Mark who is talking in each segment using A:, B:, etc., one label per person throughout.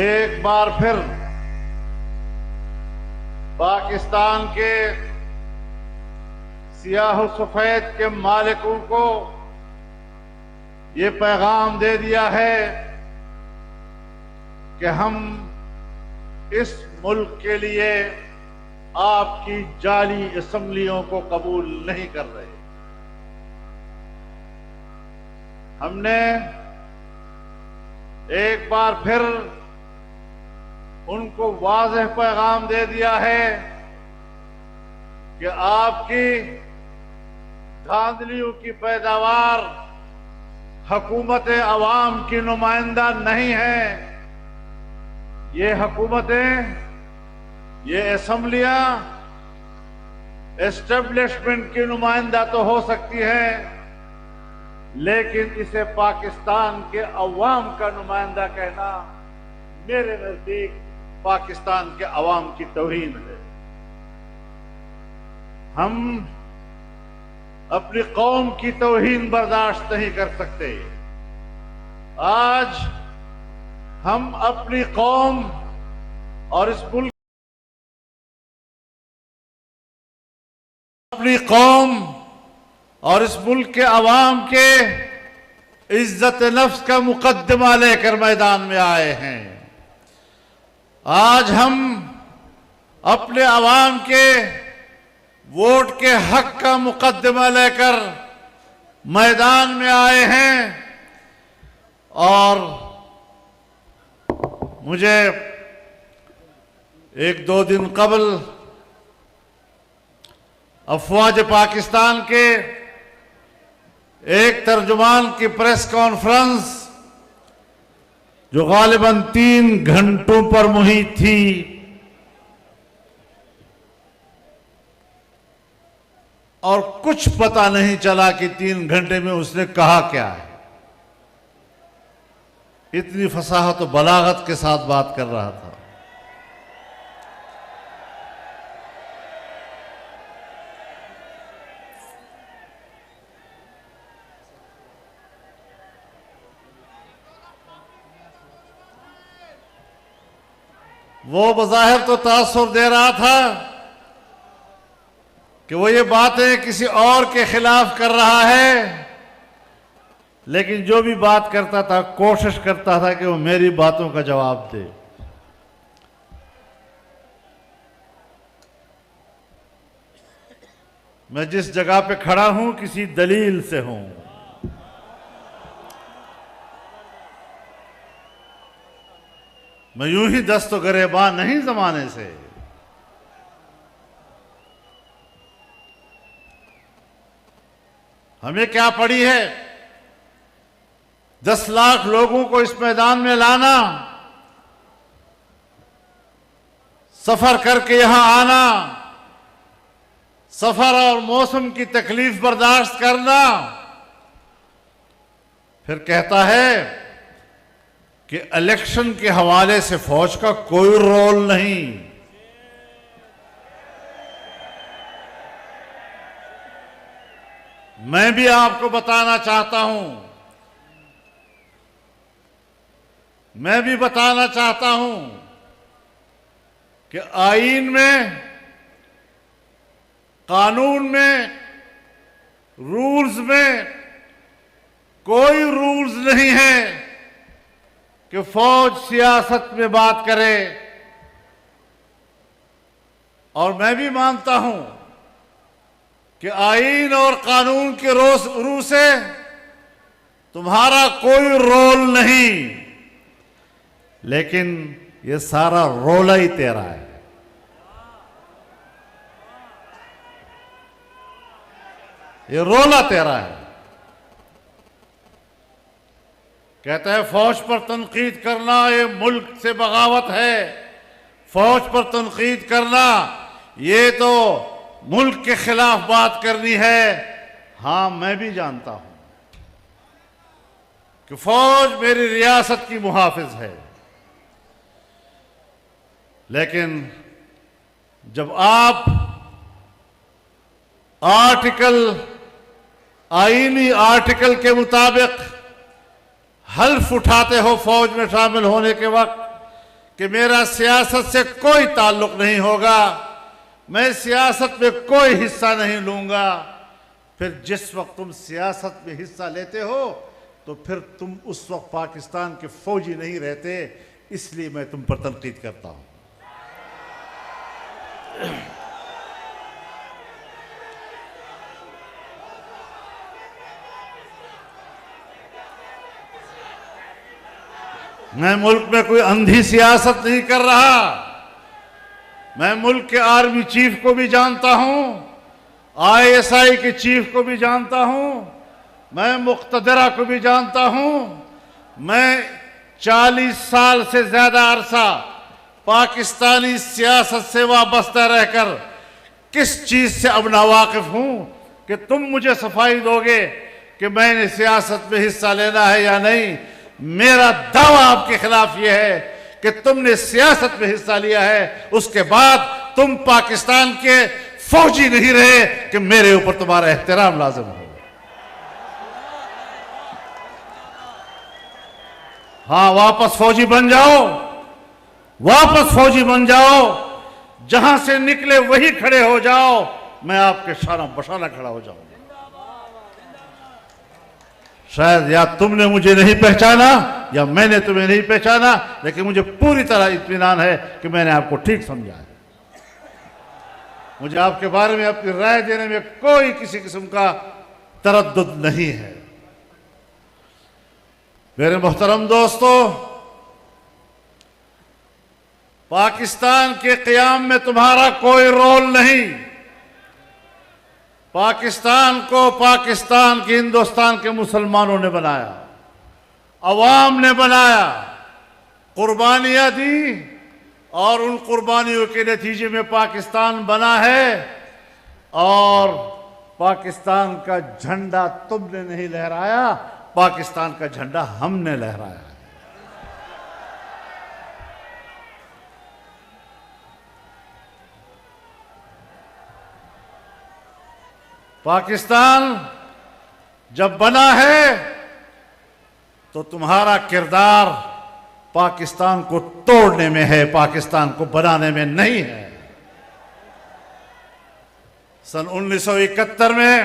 A: एक बार फिर पाकिस्तान के सियाह सफेद के मालिकों को ये पैगाम दे दिया है कि हम इस मुल्क के लिए आपकी जाली असेंबलियों को कबूल नहीं कर रहे। हमने एक बार फिर उनको वाज़ेह पैगाम दे दिया है कि आपकी धांधलियों की पैदावार हुकूमत अवाम की नुमाइंदा नहीं है। ये हुकूमतें, ये असेंबलियां एस्टेब्लिशमेंट की नुमाइंदा तो हो सकती है, लेकिन इसे पाकिस्तान के अवाम का नुमाइंदा कहना मेरे नजदीक पाकिस्तान के अवाम की तौहीन है। हम अपनी कौम की तौहीन बर्दाश्त नहीं कर सकते। आज हम अपनी कौम और इस मुल्क, अपनी कौम और इस मुल्क के अवाम के इज्जत नफ्स का मुकद्दमा लेकर मैदान में आए हैं। आज हम अपने अवाम के वोट के हक का मुकद्दमा लेकर मैदान में आए हैं। और मुझे एक दो दिन कबल अफवाज पाकिस्तान के एक तर्जुमान की प्रेस कॉन्फ्रेंस, जो गालिबन 3 घंटों पर मुहित थी, और कुछ पता नहीं चला कि 3 घंटे में उसने कहा क्या है। इतनी फसाहत और बलागत के साथ बात कर रहा था। वो बज़ाहिर तो तासुर दे रहा था कि वो ये बातें किसी और के खिलाफ कर रहा है, लेकिन जो भी बात करता था कोशिश करता था कि वो मेरी बातों का जवाब दे। मैं जिस जगह पे खड़ा हूं किसी दलील से हूं। मैं यूं ही दस्तो गरेबान नहीं जमाने से। हमें क्या पड़ी है 10 लाख लोगों को इस मैदान में लाना, सफर करके यहां आना, सफर और मौसम की तकलीफ बर्दाश्त करना, फिर कहता है कि इलेक्शन के हवाले से फौज का कोई रोल नहीं। मैं भी आपको बताना चाहता हूं, मैं भी बताना चाहता हूं कि आईन में, कानून में, रूल्स में कोई रूल्स नहीं है कि फौज सियासत में बात करे। और मैं भी मानता हूं कि आईन और कानून के रू से तुम्हारा कोई रोल नहीं, लेकिन ये सारा रोला ही तेरा है। ये रोला तेरा है। कहता है फौज पर तनकीद करना ये मुल्क से बगावत है, फौज पर तनकीद करना ये तो मुल्क के खिलाफ बात करनी है। हां, मैं भी जानता हूं कि फौज मेरी रियासत की मुहाफिज है, लेकिन जब आप आईनी आर्टिकल के मुताबिक हल्फ उठाते हो फौज में शामिल होने के वक्त कि मेरा सियासत से कोई ताल्लुक नहीं होगा, मैं सियासत में कोई हिस्सा नहीं लूंगा, फिर जिस वक्त तुम सियासत में हिस्सा लेते हो तो फिर तुम उस वक्त पाकिस्तान के फौजी नहीं रहते, इसलिए मैं तुम पर तनकीद करता हूं। मैं मुल्क में कोई अंधी सियासत नहीं कर रहा। मैं मुल्क के आर्मी चीफ को भी जानता हूं, ISI के चीफ को भी जानता हूं, मैं मुख्तदरा को भी जानता हूं। मैं 40 साल से ज्यादा अरसा पाकिस्तानी सियासत से वाबस्ता रहकर किस चीज से अब नावाकिफ हूं कि तुम मुझे सफाई दोगे कि मैंने सियासत में हिस्सा लेना है या नहीं। मेरा दावा आपके खिलाफ यह है कि तुमने सियासत में हिस्सा लिया है, उसके बाद तुम पाकिस्तान के फौजी नहीं रहे कि मेरे ऊपर तुम्हारा एहतराम लाजिम हो। हाँ, वापस फौजी बन जाओ, वापस फौजी बन जाओ, जहां से निकले वही खड़े हो जाओ, मैं आपके शाना बशाना खड़ा हो जाऊंगा। शायद या तुमने मुझे नहीं पहचाना या मैंने तुम्हें नहीं पहचाना, लेकिन मुझे पूरी तरह इत्मीनान है कि मैंने आपको ठीक समझा है। मुझे आपके बारे में अपनी राय देने में कोई किसी किस्म का तरद्दुद नहीं है। मेरे मोहतरम दोस्तों, पाकिस्तान के क़याम में तुम्हारा कोई रोल नहीं। पाकिस्तान को पाकिस्तान के हिंदुस्तान के मुसलमानों ने बनाया, अवाम ने बनाया, कुर्बानियां दी और उन कुर्बानियों के नतीजे में पाकिस्तान बना है। और पाकिस्तान का झंडा तुमने नहीं लहराया, पाकिस्तान का झंडा हमने लहराया है। पाकिस्तान जब बना है तो तुम्हारा किरदार पाकिस्तान को तोड़ने में है, पाकिस्तान को बनाने में नहीं है। सन 1971 में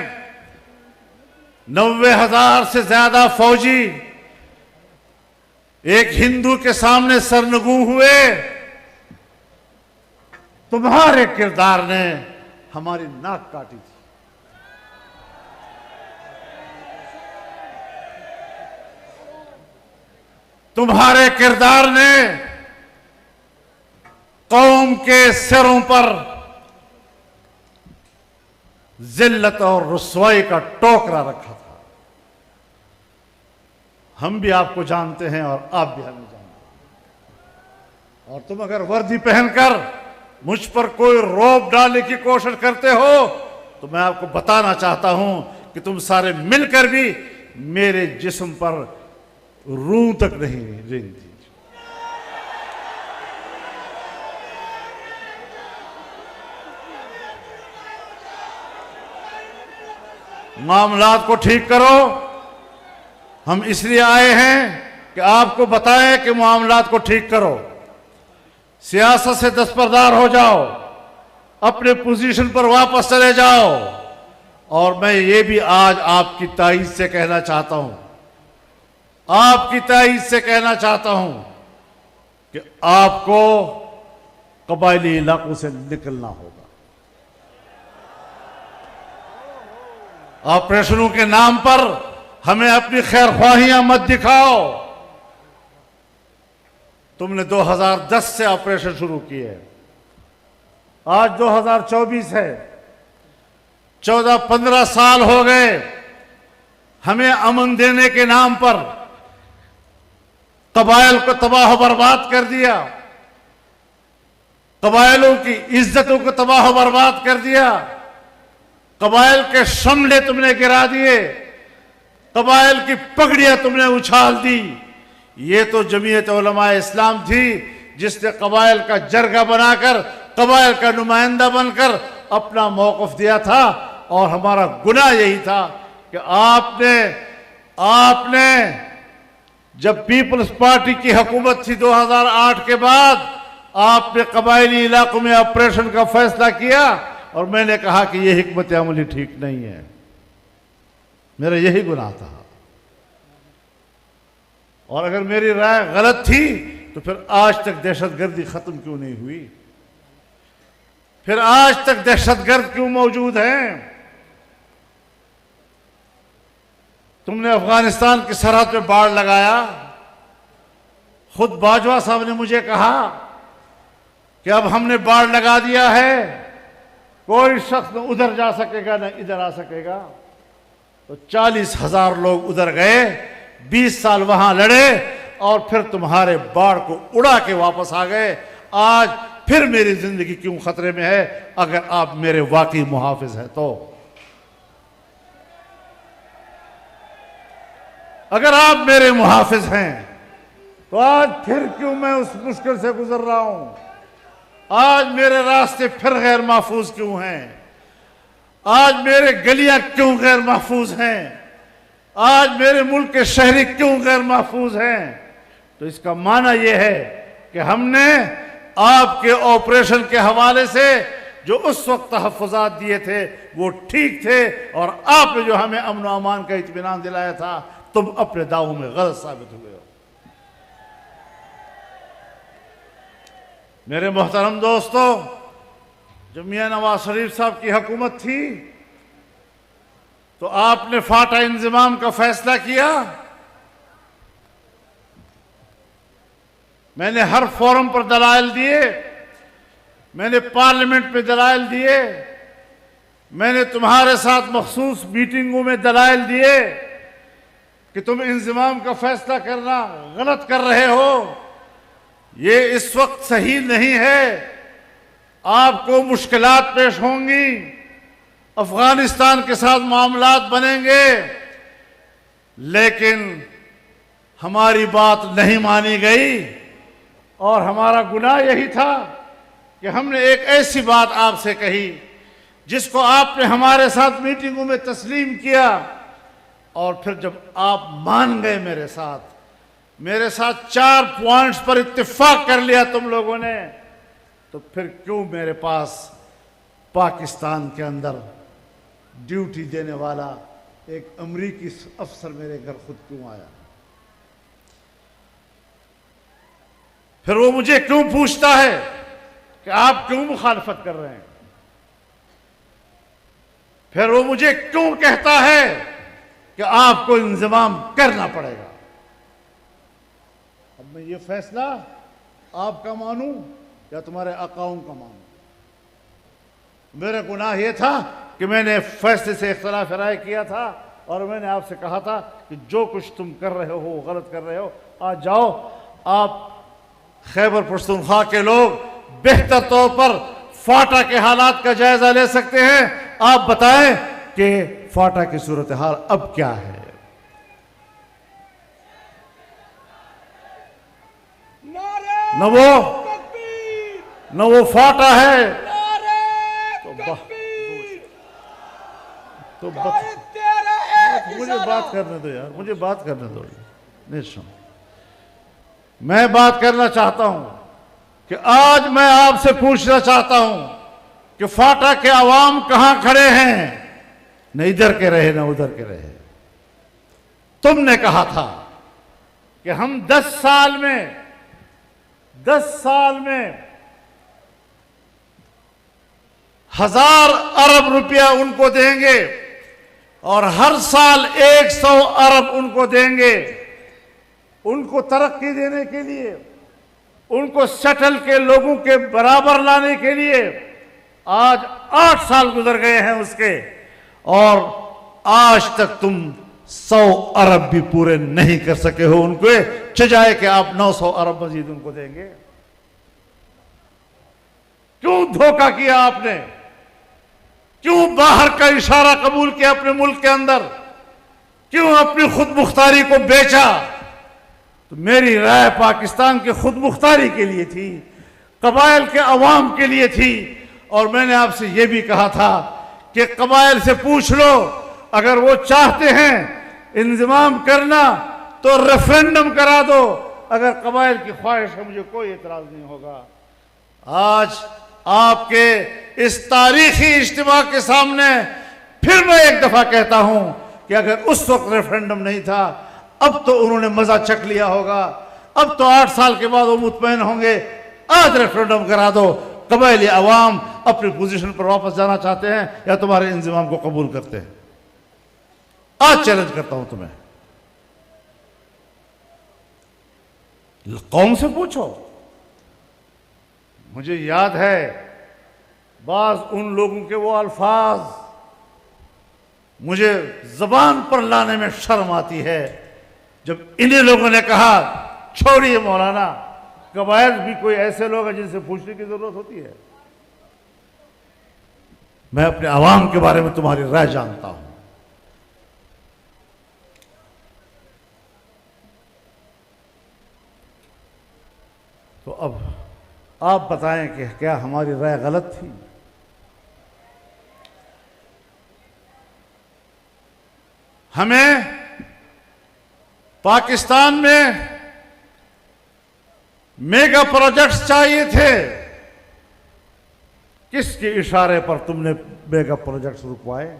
A: 90,000 से ज्यादा फौजी एक हिंदू के सामने सरनगू हुए। तुम्हारे किरदार ने हमारी नाक काटी थी। तुम्हारे किरदार ने कौम के सिरों पर जिल्लत और रुसवाई का टोकरा रखा था। हम भी आपको जानते हैं और आप भी हमें जानते हैं। और तुम अगर वर्दी पहनकर मुझ पर कोई रौब डालने की कोशिश करते हो तो मैं आपको बताना चाहता हूं कि तुम सारे मिलकर भी मेरे जिस्म पर रूह तक नहीं रेंगती। मामलात को ठीक करो। हम इसलिए आए हैं कि आपको बताएं कि मामलात को ठीक करो, सियासत से दस्तबरदार हो जाओ, अपने पोजीशन पर वापस चले जाओ। और मैं ये भी आज आपकी ताईद से कहना चाहता हूं, आपकी ताईद से कहना चाहता हूं कि आपको कबायली इलाकों से निकलना होगा। ऑपरेशनों के नाम पर हमें अपनी खैरख्वाहियां मत दिखाओ। तुमने 2010 से ऑपरेशन शुरू किए, आज 2024 है, 14-15 साल हो गए। हमें अमन देने के नाम पर कबाइल को तबाह बर्बाद कर दिया, कबाइलों की इज्जतों को तबाह बर्बाद कर दिया, कबाइल के शमले तुमने गिरा दिए, कबाइल की पगड़ियां तुमने उछाल दी। ये तो जमीयत उलमा इस्लाम थी जिसने कबाइल का जरगा बनाकर, कबाइल का नुमाइंदा बनकर अपना मौक़िफ़ दिया था। और हमारा गुनाह यही था कि आपने जब पीपल्स पार्टी की हुकूमत थी 2008 के बाद, आपने कबायली इलाकों में ऑपरेशन का फैसला किया और मैंने कहा कि यह हिकमत अमली ठीक नहीं है। मेरा यही गुनाह था। और अगर मेरी राय गलत थी तो फिर आज तक दहशतगर्दी खत्म क्यों नहीं हुई? फिर आज तक दहशतगर्द क्यों मौजूद हैं? तुमने अफगानिस्तान की सरहद पे बाड़ लगाया। खुद बाजवा साहब ने मुझे कहा कि अब हमने बाड़ लगा दिया है, कोई शख्स न उधर जा सकेगा न इधर आ सकेगा। तो 40,000 लोग उधर गए, 20 साल वहां लड़े और फिर तुम्हारे बाढ़ को उड़ा के वापस आ गए। आज फिर मेरी जिंदगी क्यों खतरे में है अगर आप मेरे वाकई मुहाफिज हैं तो? अगर आप मेरे मुहाफिज हैं तो आज फिर क्यों मैं उस मुश्किल से गुजर रहा हूं? आज मेरे रास्ते फिर गैर महफूज क्यों हैं? आज मेरे गलियां क्यों गैर महफूज हैं? आज मेरे मुल्क के शहरी क्यों गैर महफूज हैं? तो इसका माना यह है कि हमने आपके ऑपरेशन के हवाले से जो उस वक्त तहफ़्फ़ुज़ात दिए थे वो ठीक थे, और आपने जो हमें अमन व अमान का इत्मीनान दिलाया था, तुम अपने दावों में गलत साबित हुए हो। मेरे मोहतरम दोस्तों, जब मियां नवाज शरीफ साहब की हुकूमत थी तो आपने फाटा इंजमाम का फैसला किया। मैंने हर फोरम पर दलाइल दिए, मैंने पार्लियामेंट में दलाइल दिए, मैंने तुम्हारे साथ मखसूस मीटिंगों में दलाइल दिए कि तुम इंजमाम का फैसला करना गलत कर रहे हो, ये इस वक्त सही नहीं है, आपको मुश्किलात पेश होंगी, अफगानिस्तान के साथ मामलात बनेंगे। लेकिन हमारी बात नहीं मानी गई और हमारा गुनाह यही था कि हमने एक ऐसी बात आपसे कही जिसको आपने हमारे साथ मीटिंगों में तस्लीम किया, और फिर जब आप मान गए मेरे साथ 4 पॉइंट्स पर इत्तेफाक कर लिया तुम लोगों ने, तो फिर क्यों मेरे पास पाकिस्तान के अंदर ड्यूटी देने वाला एक अमरीकी अफसर मेरे घर खुद क्यों आया? फिर वो मुझे क्यों पूछता है कि आप क्यों मुखालफत कर रहे हैं? फिर वो मुझे क्यों कहता है कि आपको इंतजाम करना पड़ेगा? अब मैं ये फैसला आपका मानूं या तुम्हारे अकाउंट का मानूं? मेरा गुनाह यह था कि मैंने फैसले से इख्तिलाफ राय किया था और मैंने आपसे कहा था कि जो कुछ तुम कर रहे हो वो गलत कर रहे हो। आज जाओ, आप खैबर पख्तूनख्वा के लोग बेहतर तौर पर फाटा के हालात का जायजा ले सकते हैं। आप बताएं कि फाटा की सूरत हाल अब क्या है? न वो फाटा है तो मुझे बात करने दो यार, मुझे बात करने दो। नहीं सुन, मैं बात करना चाहता हूं कि आज मैं आपसे पूछना चाहता हूं कि फाटा के अवाम कहां खड़े हैं? न इधर के रहे न उधर के रहे। तुमने कहा था कि हम 10 साल में 1000 अरब रुपया उनको देंगे और हर साल 100 अरब उनको देंगे, उनको तरक्की देने के लिए, उनको सेटल के लोगों के बराबर लाने के लिए। आज 8 साल गुजर गए हैं उसके, और आज तक तुम 100 अरब भी पूरे नहीं कर सके हो उनके, चजाए कि आप 900 अरब मजीद उनको देंगे। क्यों धोखा किया आपने? क्यों बाहर का इशारा कबूल किया अपने मुल्क के अंदर? क्यों अपनी खुद मुख्तारी को बेचा? तो मेरी राय पाकिस्तान के खुद मुख्तारी के लिए थी, कबाइल के अवाम के लिए थी। और मैंने आपसे यह भी कहा था कि कबाइल से पूछ लो, अगर वो चाहते हैं इंतजाम करना तो रेफरेंडम करा दो, अगर कबाइल की ख्वाहिश है मुझे कोई एतराज नहीं होगा। आज आपके इस तारीखी इज्तिमा के सामने फिर मैं एक दफा कहता हूं कि अगर उस वक्त रेफरेंडम नहीं था, अब तो उन्होंने मजा चख लिया होगा, अब तो 8 साल के बाद वो मुतमईन होंगे। आज रेफरेंडम करा दो, कबाइली अवाम अपनी पोजीशन पर वापस जाना चाहते हैं या तुम्हारे इंतजाम को कबूल करते हैं। आज चैलेंज करता हूं तुम्हें, कौम से पूछो। मुझे याद है बाज उन लोगों के वो अल्फाज मुझे जबान पर लाने में शर्म आती है, जब इन्हीं लोगों ने कहा छोड़िए मौलाना, कबाइल भी कोई ऐसे लोग हैं जिनसे पूछने की जरूरत होती है। मैं अपने अवाम के बारे में तुम्हारी राय जानता हूं। तो अब आप बताएं कि क्या हमारी राय गलत थी? हमें पाकिस्तान में मेगा प्रोजेक्ट्स चाहिए थे, किसके इशारे पर तुमने मेगा प्रोजेक्ट्स रुकवाए?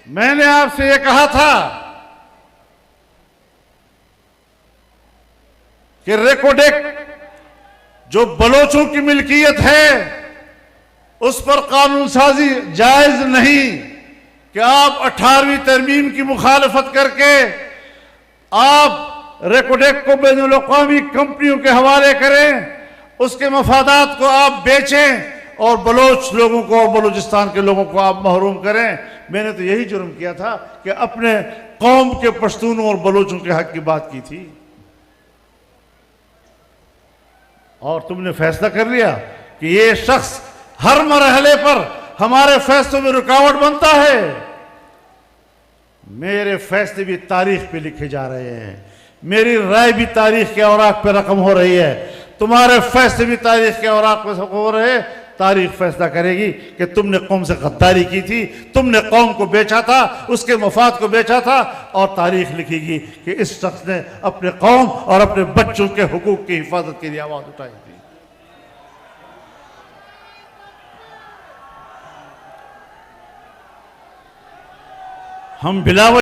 A: मैंने आपसे यह कहा था कि रेकोडेक जो बलोचों की मिल्कियत है उस पर कानून साजी जायज नहीं कि आप 18वीं तरमीम की मुखालफत करके आप रेकोडेक को बैनुल-अक़वामी कंपनियों के हवाले करें, उसके मफादात को आप बेचें और बलोच लोगों को और बलूचिस्तान के लोगों को आप महरूम करें। मैंने तो यही जुर्म किया था कि अपने कौम के पश्तूनों और बलोचों के हक की बात की थी, और तुमने फैसला कर लिया कि ये शख्स हर मरहले पर हमारे फैसलों में रुकावट बनता है। मेरे फैसले भी तारीख पे लिखे जा रहे हैं, मेरी राय भी तारीख के औराक पे रकम हो रही है, तुम्हारे फैसले भी तारीख के औराक पे हो रहे हैं। तारीख फैसला करेगी कि तुमने कौम से गद्दारी की थी, तुमने कौम को बेचा था, उसके मफाद को बेचा था, और तारीख लिखेगी कि इस शख्स ने अपने कौम और अपने बच्चों के हुकूक की हिफाजत के लिए आवाज उठाई थी। हम बिलावल